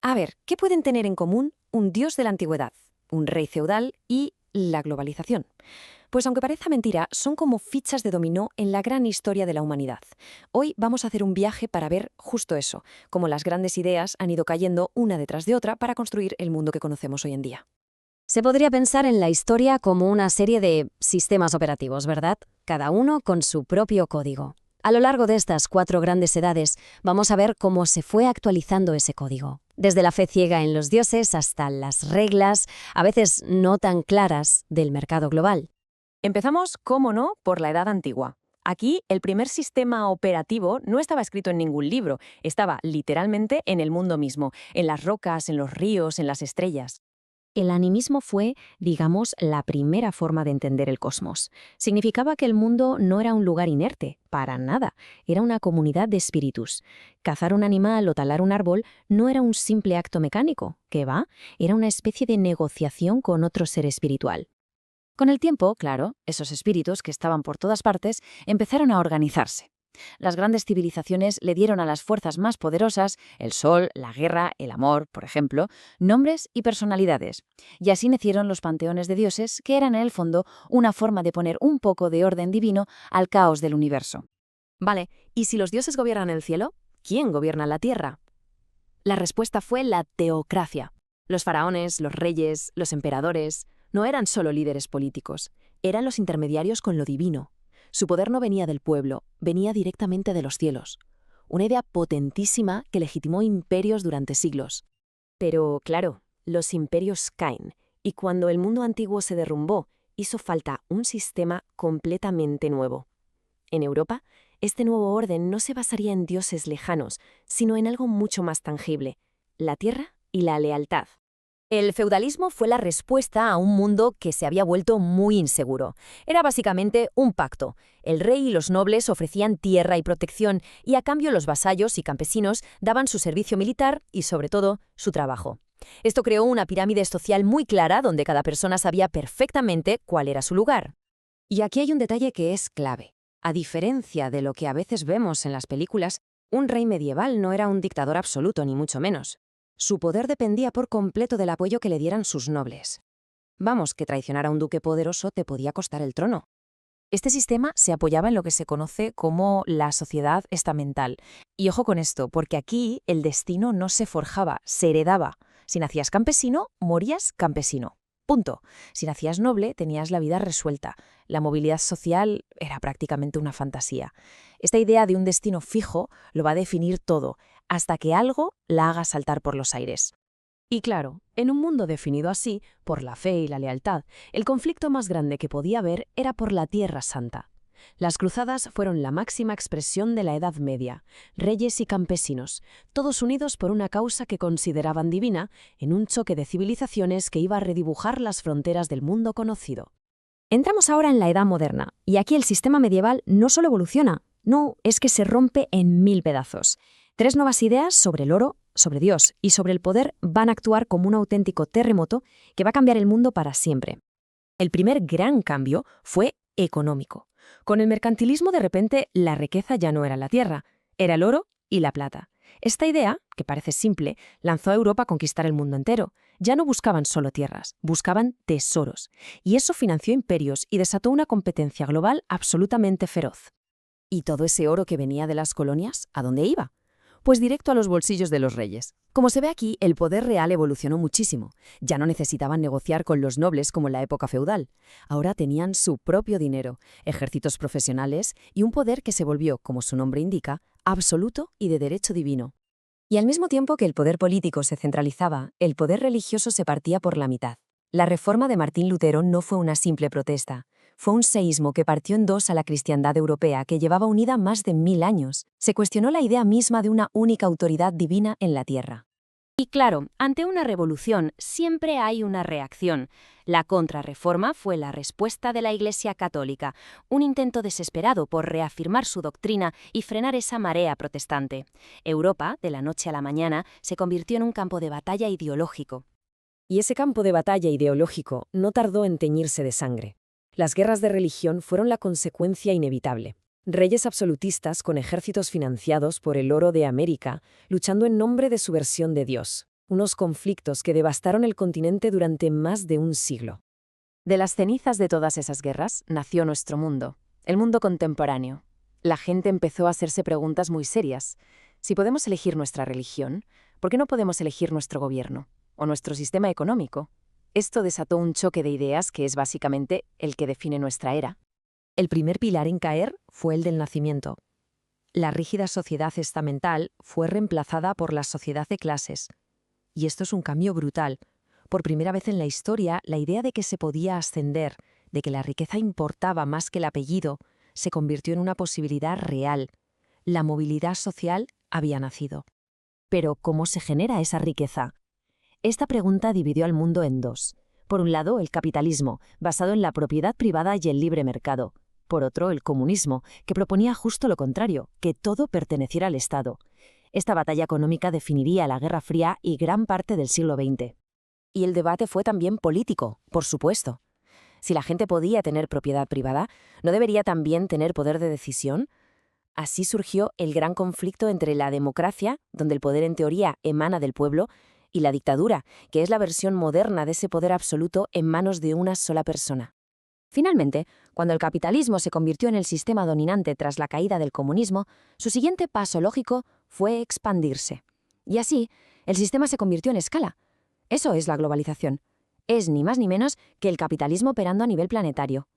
A ver, ¿qué pueden tener en común un dios de la antigüedad, un rey feudal y la globalización? Pues aunque parezca mentira, son como fichas de dominó en la gran historia de la humanidad. Hoy vamos a hacer un viaje para ver justo eso, cómo las grandes ideas han ido cayendo una detrás de otra para construir el mundo que conocemos hoy en día. Se podría pensar en la historia como una serie de sistemas operativos, ¿verdad? Cada uno con su propio código. A lo largo de estas 4 grandes edades, vamos a ver cómo se fue actualizando ese código. Desde la fe ciega en los dioses hasta las reglas, a veces no tan claras, del mercado global. Empezamos, cómo no, por la Edad Antigua. Aquí, el primer sistema operativo no estaba escrito en ningún libro, estaba literalmente en el mundo mismo, en las rocas, en los ríos, en las estrellas. El animismo fue, digamos, la primera forma de entender el cosmos. Significaba que el mundo no era un lugar inerte, para nada, era una comunidad de espíritus. Cazar un animal o talar un árbol no era un simple acto mecánico, ¿qué va? Era una especie de negociación con otro ser espiritual. Con el tiempo, claro, esos espíritus que estaban por todas partes empezaron a organizarse. Las grandes civilizaciones le dieron a las fuerzas más poderosas, el sol, la guerra, el amor, por ejemplo, nombres y personalidades. Y así nacieron los panteones de dioses, que eran en el fondo una forma de poner un poco de orden divino al caos del universo. Vale, ¿y si los dioses gobiernan el cielo? ¿Quién gobierna la tierra? La respuesta fue la teocracia. Los faraones, los reyes, los emperadores no eran solo líderes políticos, eran los intermediarios con lo divino. Su poder no venía del pueblo, venía directamente de los cielos. Una idea potentísima que legitimó imperios durante siglos. Pero, claro, los imperios caen, y cuando el mundo antiguo se derrumbó, hizo falta un sistema completamente nuevo. En Europa, este nuevo orden no se basaría en dioses lejanos, sino en algo mucho más tangible: la tierra y la lealtad. El feudalismo fue la respuesta a un mundo que se había vuelto muy inseguro. Era básicamente un pacto. El rey y los nobles ofrecían tierra y protección, y a cambio los vasallos y campesinos daban su servicio militar y, sobre todo, su trabajo. Esto creó una pirámide social muy clara donde cada persona sabía perfectamente cuál era su lugar. Y aquí hay un detalle que es clave. A diferencia de lo que a veces vemos en las películas, un rey medieval no era un dictador absoluto, ni mucho menos. Su poder dependía por completo del apoyo que le dieran sus nobles. Vamos, que traicionar a un duque poderoso te podía costar el trono. Este sistema se apoyaba en lo que se conoce como la sociedad estamental. Y ojo con esto, porque aquí el destino no se forjaba, se heredaba. Si nacías campesino, morías campesino. Punto. Si nacías noble, tenías la vida resuelta. La movilidad social era prácticamente una fantasía. Esta idea de un destino fijo lo va a definir todo, hasta que algo la haga saltar por los aires. Y claro, en un mundo definido así, por la fe y la lealtad, el conflicto más grande que podía haber era por la Tierra Santa. Las cruzadas fueron la máxima expresión de la Edad Media, reyes y campesinos, todos unidos por una causa que consideraban divina, en un choque de civilizaciones que iba a redibujar las fronteras del mundo conocido. Entramos ahora en la Edad Moderna, y aquí el sistema medieval no solo evoluciona, no, es que se rompe en 1000 pedazos. 3 nuevas ideas sobre el oro, sobre Dios y sobre el poder van a actuar como un auténtico terremoto que va a cambiar el mundo para siempre. El primer gran cambio fue económico. Con el mercantilismo, de repente, la riqueza ya no era la tierra, era el oro y la plata. Esta idea, que parece simple, lanzó a Europa a conquistar el mundo entero. Ya no buscaban solo tierras, buscaban tesoros. Y eso financió imperios y desató una competencia global absolutamente feroz. ¿Y todo ese oro que venía de las colonias, a dónde iba? Pues directo a los bolsillos de los reyes. Como se ve aquí, el poder real evolucionó muchísimo. Ya no necesitaban negociar con los nobles como en la época feudal. Ahora tenían su propio dinero, ejércitos profesionales y un poder que se volvió, como su nombre indica, absoluto y de derecho divino. Y al mismo tiempo que el poder político se centralizaba, el poder religioso se partía por la mitad. La reforma de Martín Lutero no fue una simple protesta. Fue un seísmo que partió en dos a la cristiandad europea que llevaba unida más de 1000 años. Se cuestionó la idea misma de una única autoridad divina en la tierra. Y claro, ante una revolución siempre hay una reacción. La contrarreforma fue la respuesta de la Iglesia Católica, un intento desesperado por reafirmar su doctrina y frenar esa marea protestante. Europa, de la noche a la mañana, se convirtió en un campo de batalla ideológico. Y ese campo de batalla ideológico no tardó en teñirse de sangre. Las guerras de religión fueron la consecuencia inevitable. Reyes absolutistas con ejércitos financiados por el oro de América, luchando en nombre de su versión de Dios. unos conflictos que devastaron el continente durante más de un siglo. De las cenizas de todas esas guerras nació nuestro mundo, el mundo contemporáneo. La gente empezó a hacerse preguntas muy serias. Si podemos elegir nuestra religión, ¿por qué no podemos elegir nuestro gobierno o nuestro sistema económico? Esto desató un choque de ideas que es básicamente el que define nuestra era. El primer pilar en caer fue el del nacimiento. La rígida sociedad estamental fue reemplazada por la sociedad de clases. Y esto es un cambio brutal. Por primera vez en la historia, la idea de que se podía ascender, de que la riqueza importaba más que el apellido, se convirtió en una posibilidad real. La movilidad social había nacido. Pero, ¿cómo se genera esa riqueza? Esta pregunta dividió al mundo en dos. Por un lado, el capitalismo, basado en la propiedad privada y el libre mercado. Por otro, el comunismo, que proponía justo lo contrario, que todo perteneciera al Estado. Esta batalla económica definiría la Guerra Fría y gran parte del siglo XX. Y el debate fue también político, por supuesto. Si la gente podía tener propiedad privada, ¿no debería también tener poder de decisión? Así surgió el gran conflicto entre la democracia, donde el poder en teoría emana del pueblo, y la dictadura, que es la versión moderna de ese poder absoluto en manos de una sola persona. Finalmente, cuando el capitalismo se convirtió en el sistema dominante tras la caída del comunismo, su siguiente paso lógico fue expandirse. Y así, el sistema se convirtió en escala. Eso es la globalización. Es ni más ni menos que el capitalismo operando a nivel planetario,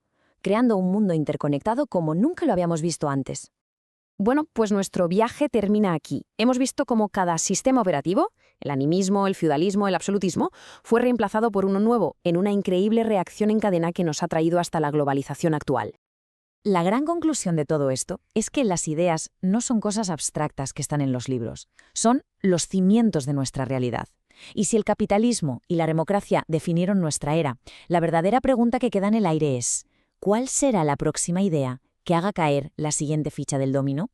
creando un mundo interconectado como nunca lo habíamos visto antes. Bueno, pues nuestro viaje termina aquí. Hemos visto cómo cada sistema operativo, el animismo, el feudalismo, el absolutismo, fue reemplazado por uno nuevo en una increíble reacción en cadena que nos ha traído hasta la globalización actual. La gran conclusión de todo esto es que las ideas no son cosas abstractas que están en los libros, son los cimientos de nuestra realidad. Y si el capitalismo y la democracia definieron nuestra era, la verdadera pregunta que queda en el aire es: ¿cuál será la próxima idea que haga caer la siguiente ficha del dominó?